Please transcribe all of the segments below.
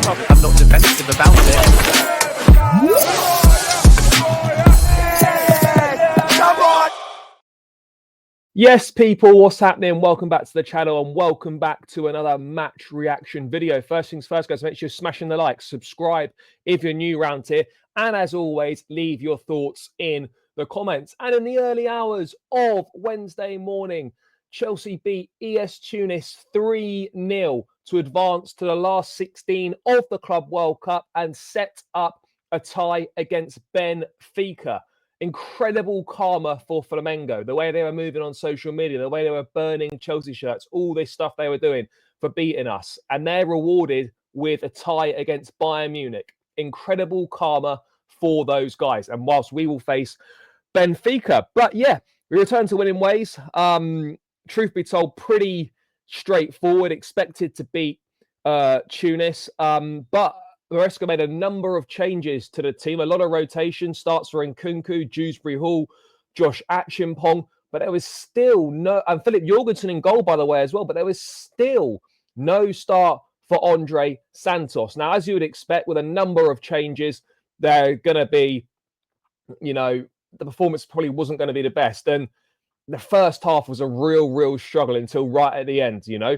I'm not defensive about it. Yes, people, what's happening? Welcome back to the channel and welcome back to another match reaction video. First things first, guys, make sure you're smashing the like, subscribe if you're new around here, and as always, leave your thoughts in the comments. And in the early hours of Wednesday morning, Chelsea beat ES Tunis 3-0 to advance to the last 16 of the Club World Cup and set up a tie against Benfica. Incredible karma for Flamengo, the way they were moving on social media, the way they were burning Chelsea shirts, all this stuff they were doing for beating us. And they're rewarded with a tie against Bayern Munich. Incredible karma for those guys. And whilst we will face Benfica. But yeah, we return to winning ways. Truth be told, pretty straightforward. Expected to beat Tunis. But Maresca made a number of changes to the team. A lot of rotation. Starts for Nkunku, Dewsbury Hall, Josh Achimpong. But there was still no... And Philip Jorgensen in goal, by the way, as well. But there was still no start for Andre Santos. Now, as you would expect, with a number of changes, they're going to be, you know, the performance probably wasn't going to be the best. And the first half was a real struggle until right at the end, you know.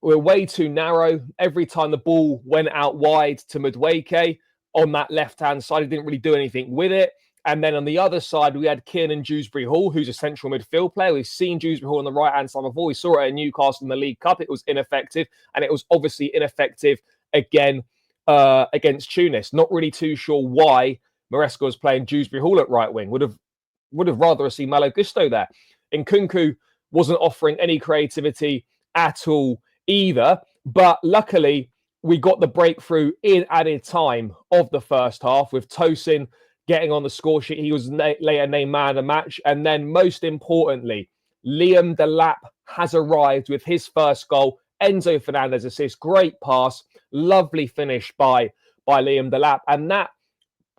We're way too narrow. Every time the ball went out wide to Madueke on that left-hand side, he didn't really do anything with it. And then on the other side, we had Kiernan Dewsbury Hall, who's a central midfield player. We've seen Dewsbury Hall on the right-hand side before. We saw it at Newcastle in the League Cup. It was ineffective. And it was obviously ineffective again against Tunis. Not really too sure why Maresca was playing Dewsbury Hall at right wing. Would have rather seen Malo Gusto there. Nkunku wasn't offering any creativity at all either, but luckily we got the breakthrough in added time of the first half with Tosin getting on the score sheet. He was later named man of the match. And then most importantly, Liam Delap has arrived with his first goal. Enzo Fernandez assist, great pass, lovely finish by Liam Delap. And that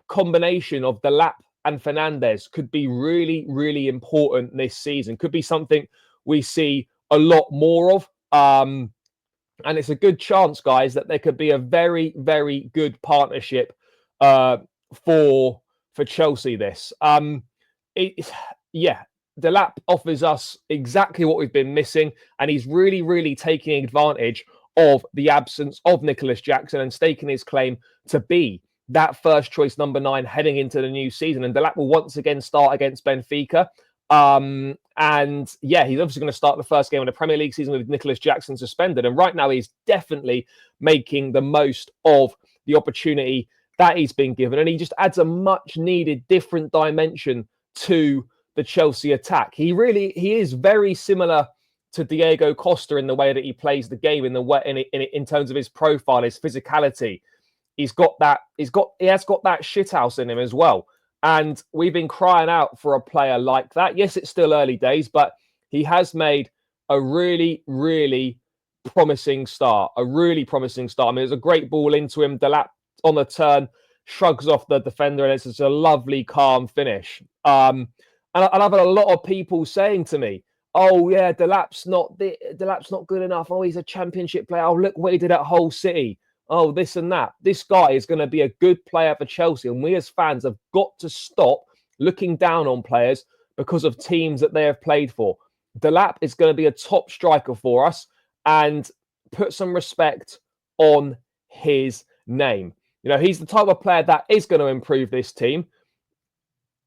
combination of Delap and Fernandez could be really important this season. Could be something we see a lot more of. And it's a good chance, guys, that there could be a very good partnership for Chelsea. This, yeah, Delap offers us exactly what we've been missing, and he's really taking advantage of the absence of Nicholas Jackson and staking his claim to be that first choice number 9 heading into the new season. And Delap will once again start against Benfica. And yeah, he's obviously going to start the first game of the Premier League season with Nicholas Jackson suspended. And right now he's definitely making the most of the opportunity that he's been given. And he just adds a much needed different dimension to the Chelsea attack. He is very similar to Diego Costa in the way that he plays the game, in terms of his profile, his physicality. He has got that shithouse in him as well. And we've been crying out for a player like that. Yes, it's still early days, but he has made a really promising start. A really promising start. I mean, it was a great ball into him. Delap on the turn, shrugs off the defender, and it's just a lovely, calm finish. And I've had a lot of people saying to me, oh, yeah, Delap's not good enough. Oh, he's a championship player. Oh, look what he did at Hull City. Oh, this and that. This guy is going to be a good player for Chelsea. And we as fans have got to stop looking down on players because of teams that they have played for. Delap is going to be a top striker for us, and put some respect on his name. You know, he's the type of player that is going to improve this team.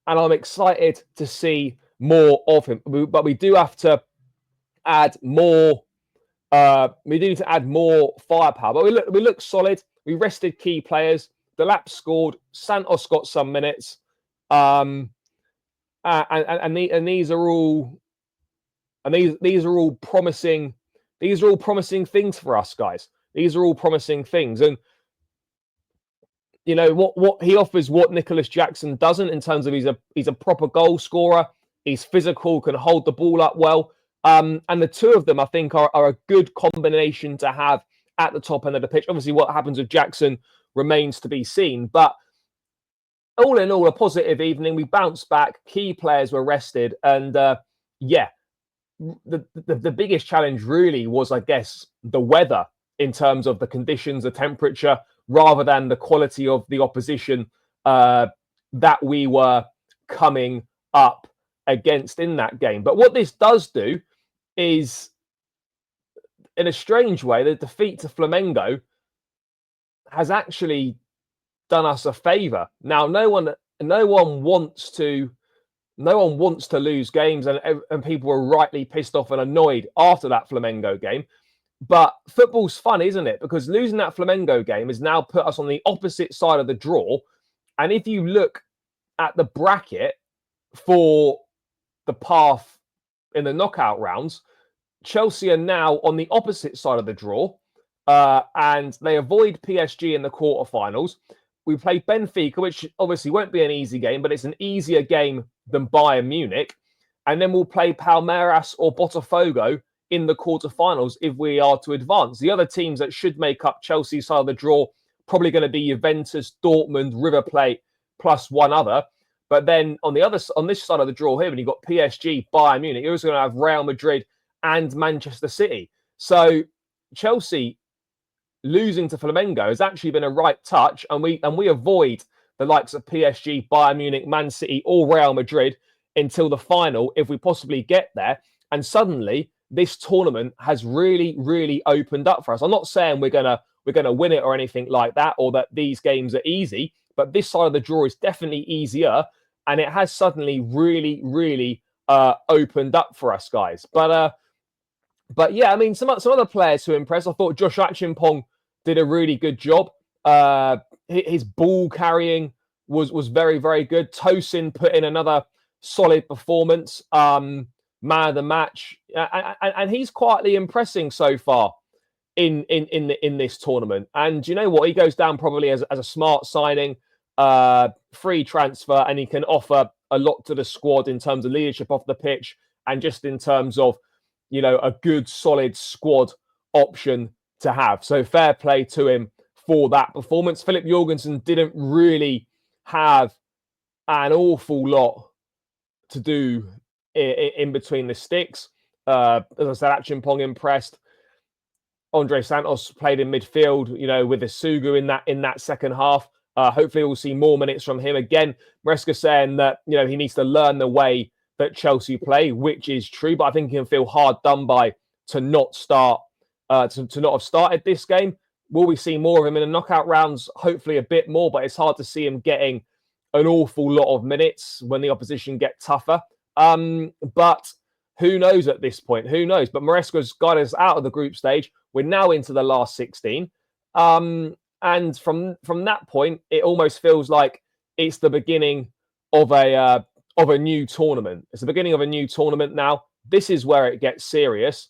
And I'm excited to see more of him. But we do have to add more... we do need to add more firepower, but we look solid. We rested key players. Delap scored. Santos got some minutes, and these are all promising. These are all promising things for us, guys. These are all promising things, and you know what he offers, what Nicholas Jackson doesn't, in terms of he's a proper goal scorer. He's physical, can hold the ball up well. And the two of them, I think, are a good combination to have at the top end of the pitch. Obviously, what happens with Jackson remains to be seen. But all in all, a positive evening. We bounced back. Key players were rested. And, yeah, the biggest challenge really was, I guess, the weather in terms of the conditions, the temperature. rather than the quality of the opposition that we were coming up against in that game. But what this does do is, in a strange way, the defeat to Flamengo has actually done us a favour. Now, no one wants to lose games, and people were rightly pissed off and annoyed after that Flamengo game. But football's fun, isn't it? Because losing that Flamengo game has now put us on the opposite side of the draw. And if you look at the bracket for the path in the knockout rounds, Chelsea are now on the opposite side of the draw, and they avoid PSG in the quarterfinals. We play Benfica, which obviously won't be an easy game, but it's an easier game than Bayern Munich. And then we'll play Palmeiras or Botafogo in the quarterfinals if we are to advance. The other teams that should make up Chelsea's side of the draw probably going to be Juventus, Dortmund, River Plate, plus one other. But then on this side of the draw here, when you've got PSG, Bayern Munich, you're also going to have Real Madrid and Manchester City. So Chelsea losing to Flamengo has actually been a right touch, and we avoid the likes of PSG, Bayern Munich, Man City, or Real Madrid until the final, if we possibly get there. And suddenly, this tournament has really, really opened up for us. I'm not saying we're gonna win it or anything like that, or that these games are easy, but this side of the draw is definitely easier, and it has suddenly really, really opened up for us, guys. But yeah, I mean, some other players who impressed. I thought Josh Achimpong did a really good job. His ball carrying was very, very good. Tosin put in another solid performance. Man of the match, and he's quietly impressing so far in this tournament. And you know what? He goes down probably as a smart signing, free transfer, and he can offer a lot to the squad in terms of leadership off the pitch and just in terms of, you know, a good, solid squad option to have. So fair play to him for that performance. Philip Jorgensen didn't really have an awful lot to do in between the sticks. As I said, Achimpong impressed. Andre Santos played in midfield, you know, with Isugu in that second half. Hopefully we'll see more minutes from him. Again, Maresca saying that, you know, he needs to learn the way that Chelsea play, which is true, but I think he can feel hard done by to not start, to not have started this game. Will we see more of him in the knockout rounds? Hopefully a bit more, but it's hard to see him getting an awful lot of minutes when the opposition get tougher. But who knows at this point? Who knows? But Maresca's got us out of the group stage. We're now into the last 16. And from that point, it almost feels like it's the beginning of a new tournament. It's the beginning of a new tournament now. This is where it gets serious.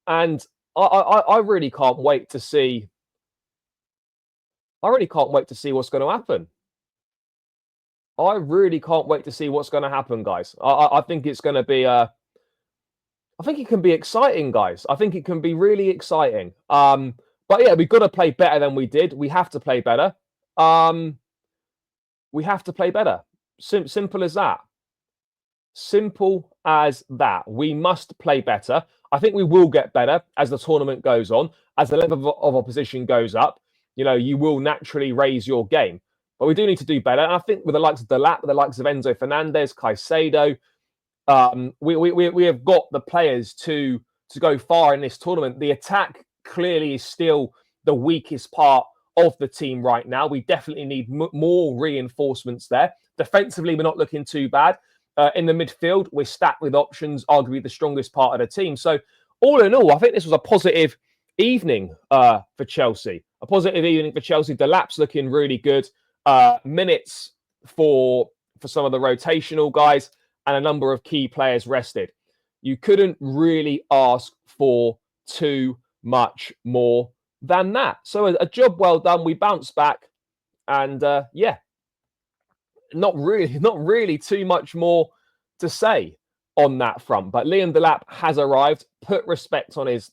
And I really can't wait to see. I really can't wait to see what's going to happen. I really can't wait to see what's going to happen, guys. I think it's going to be I think it can be exciting, guys. I think it can be really exciting. But yeah, we've got to play better than we did. We have to play better. We have to play better. Simple as that. Simple as that. We must play better. I think we will get better as the tournament goes on. As the level of opposition goes up, you know, you will naturally raise your game. But we do need to do better. And I think with the likes of Delap, with the likes of Enzo Fernandez, Caicedo, we have got the players to go far in this tournament. The attack clearly is still the weakest part of the team right now. We definitely need more reinforcements there. Defensively, we're not looking too bad. In the midfield, we're stacked with options, arguably the strongest part of the team. So all in all, I think this was a positive evening for Chelsea. A positive evening for Chelsea. Delap's looking really good. Minutes for some of the rotational guys and a number of key players rested. You couldn't really ask for too much more than that. So a job well done. We bounced back, and yeah, not really too much more to say on that front. But Liam Delap has arrived. Put respect on his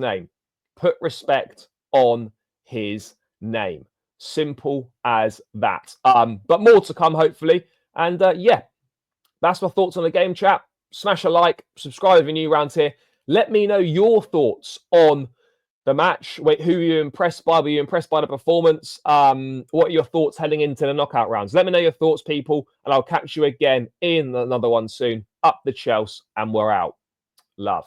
name. Put respect on his name. Simple as that. But more to come, hopefully. And yeah, that's my thoughts on the game, chat. Smash a like, subscribe if you're new around here. Let me know your thoughts on the match. Wait, who were you impressed by? Were you impressed by the performance? What are your thoughts heading into the knockout rounds? Let me know your thoughts, people, and I'll catch you again in another one soon. Up the Chelsea, and we're out. Love.